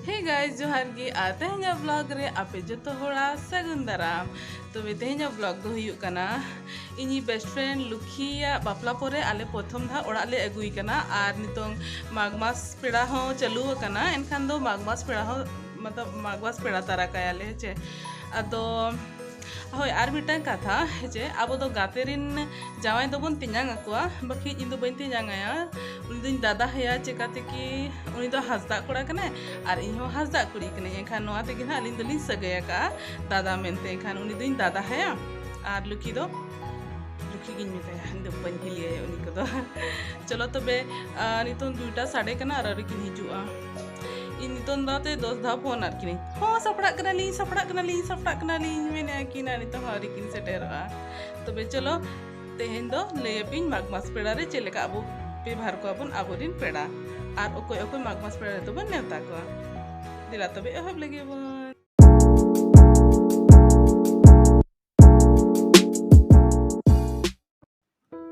hey guys जोहार गे तेहेंजा blog रे आपे जतो होड़ा सगुन दाराम तबे तेहेंजा ब्लॉग दो हुयुक कना इनी बेस्ट फ्रेंड लुखी या बापला पोरे आले प्रथम धा ओड़ा ले अगुई कना आर नितोंग मागमास पेड़ा हो चालू कना एनखान दो मागमास पेड़ा हो मतलब मागमास पेड़ा तारा कायाले चे अदो हय आर मिटांग कथा जे आबो दो गातेरिन जावाई दो बन तिंजांग अकुआ बाकी इन दो बइन तिंजांगाया उनी दो दादा हया चेकाते कि उनी दो हसदा कोड़ा कने आर इन हो हसदा कुड़ी कने एखान नोआ तेगे ना अलिन दोलिन सगया का दादा मेनते एखान उनी दो दादा हया आर लुखी गिन मिताया इन दो बइन हिलिया उनी को दो चलो तबे नितों दुटा साडे कना आर किन हिजुआ इन नितों दाते 10 धा फोन आर किन हो सपड़ा कनाली मेने किना नितों हारी किन सेटेरआ तबे चलो तेहेन दो लेपिन मागमास पेड़ा रे चेलेका अबो बेभार को अपन आबोरिन पेड़ा आर ओकोय ओकोय मागमास पेड़ा रे तो बन नेवता को दिला तबे एहब लगे बन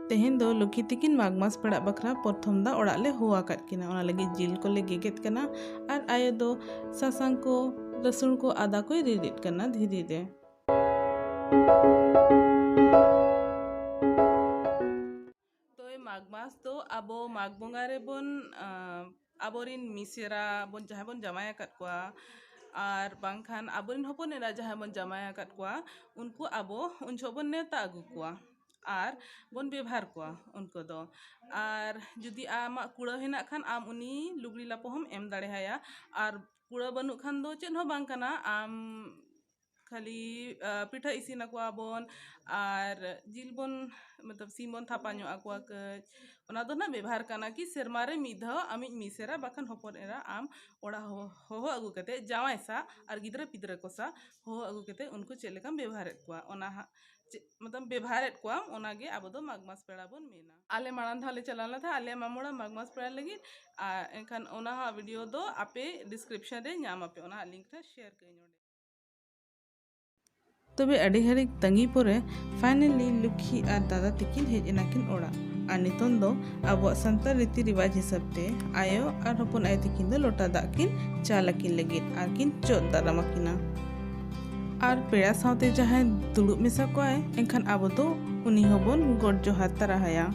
तेहेन दो लुखी तिकिन मागमास पेड़ा बखरा प्रथम दा ओड़ा ले हुआ काट किना ओना लगी जिल को ले गेगेत कना आर आयो दो सासांग को लसुन को आदा को रिरिट कना धीरे दे तो मागमास तो आबो माग बोंगा रे बोन आबोरिन मिसेरा बोन जहां बोन जमाया काट कोआ आर बांखान आबोरिन हपन एरा जहां बोन जमाया काट कोआ उनको आबो उन छबन नेता अगु कोआ आर बोन बेभार कोआ उनको दो आर जुदी आमा कुड़ा हेना खान आम उनी लुगड़ी लापो हम एम दाड़े हाया आर कुड़ा बनु खान दो चेन हो बांग कना आम खाली पिठा इसिना कोआ बोन आर जिल बोन मतलब सीम बोन थापाño आकोआ कच ओना दो ना बेभार कना कि सेरमारे मिधा आमी मिसेरा बाखान हपन एरा आम ओड़ा हो अगु कते जावाय सा आर गिद्रा पिद्रा को सा हो अगु कते उनको चेलेकाम बेभारेत कोआ ओना मतलब बेभारेत कोआ ओनागे आबो दो मागमास पेड़ा बोन मेना आले माड़ान धाले चलाला था आले मामोड़ा मागमास पेड़ा लगी एनखान ओना वीडियो दो आपे डिस्क्रिप्शन रे नाम आपे ओना लिंक रे शेयर कई नोडे तबे अड़ी हरिक तंगी पोरे फाइनली लुखी और दादा तिकिन हेज एनाकिन ओड़ा और नितोन दो अब संताल रीति रिवाज हिसाब ते आयो और हपन आय तिकिन दो लोटा दाग किन चालकिन लगिन और किन चोद दारामाकिना और पेड़ा सावते जहां दुड़ुब मेसा को आए एनखान आबो दो उनी होबन गोड जोहार ताराहाया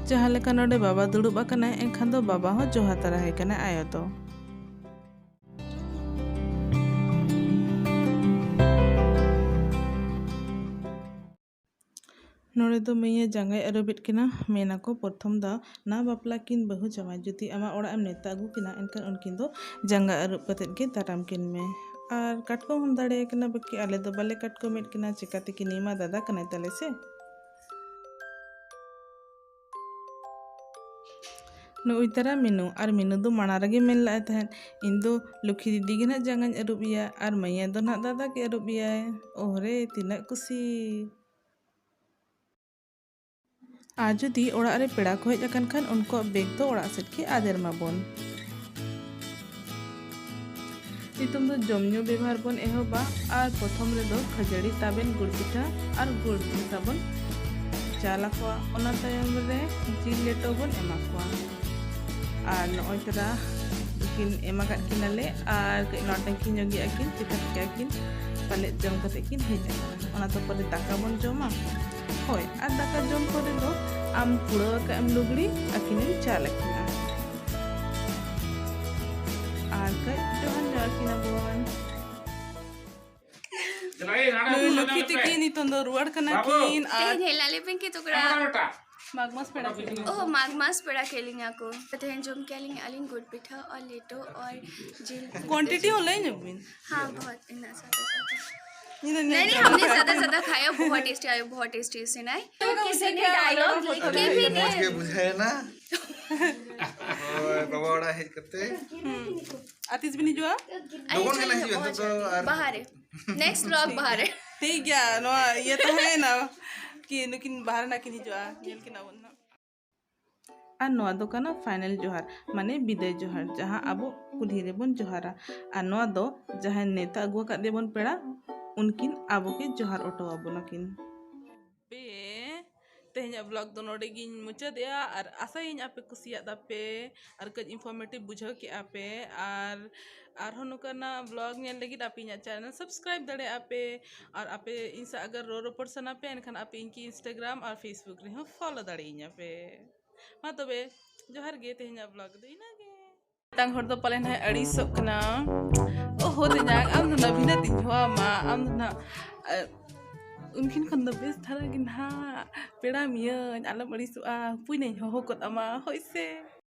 जहां लेका नोडे बाबा दुड़ुब आकना एनखान दो बाबा हो जोहार ताराहाय कना आयो दो नोड़े दो मैया जांगाय अरबिट किना मेना को प्रथम दा ना बापला किन बहु जमाय जुती आमा ओड़ा एम नेता अगु किना एनखान उनकिन दो जांगा अरब कतेत गे दाराम किन में और काटको हम दाड़े कना बाकी आले दो बाले काटको मेट किना चिकाते कि नीमा दादा कने तले से नुई तारा मिनु और मिनु दो माना रगे मेन लाए तहन इन दो लुखी दीदी गे ना जांगाñ अरुबिया और मैया दो ना दादा के अरुबिया ओहरे तिना कुसी आज जुदी ओड़ा रे पेड़ा को हेज अकन खान उनको बेग दो ओड़ा सेट की आदेर माबोन नितम दो जमन्यो बेभार बोन एहोबा और प्रथम रे दो खजड़ी ताबेन गुड़ पिठा और गुड़ साबन चाला को ओना तायम रे जिल लेटो बोन एमा को और नय तरा किन एमा काट किनाले और नौटंकी जोगी आकिन चिकन के आकिन पाले जम कते किन हेज ओना तो परे दाका बोन जमा होय और दाका जम करे दो आम पुड़ा का एम लुगड़ी आकिन चालकिना आर का जोहार किना बोन लुखी तिकिन नितों दो रुवाड़ कना किन तेहेन हेलाले पेंके टुकड़ा मागमास पेड़ा खेलिंग ओह मागमास पेड़ा खेलिंग को तेहेन जोम केलिंग आलिन गुड़ पिठा और लेटो और जिल क्वांटिटी होला ही नबिन हां बहुत इना सादा नहीं हमने ज्यादा खाया बहुत टेस्टी से नहीं तो किसी ने डायलॉग लिख के भी समझ के बुझाए ना ओए बाबा ओड़ा हेज करते आतिश भी नहीं जुआ दोगोन के नहीं तो बाहर है नेक्स्ट व्लॉग बाहर है ठीक है नो ये तो है ना कि लेकिन बाहर ना कि नहीं जुआ जेल के ना बोलना और नोआ दो काना फाइनल जोहार माने विदाय जोहार जहां आबो कुल्ही रे बोन जोहारा और नोआ दो जहां नेता अगुआ का दे बोन पेड़ा उनकिन आबो के जोहार ऑटो आबो नकिन बे tehenya vlog do node gin muchadea ar asayin ape kusiya dape ar kaj informative bujhaw ke ape ar honukana vlog nyel lagi ape nya channel subscribe dare ape ar ape insa agar ro person ape enkhan ape inki Instagram ar Facebook re follow dare inya pe ma tobe johar ge tehenya vlog do inage tang hor do palen hai adisok kana oh tenyang am na bhina tinjwa ma am na unkin kan the best thara gin ha peda miya alam adisua puinai ho kot ama hoise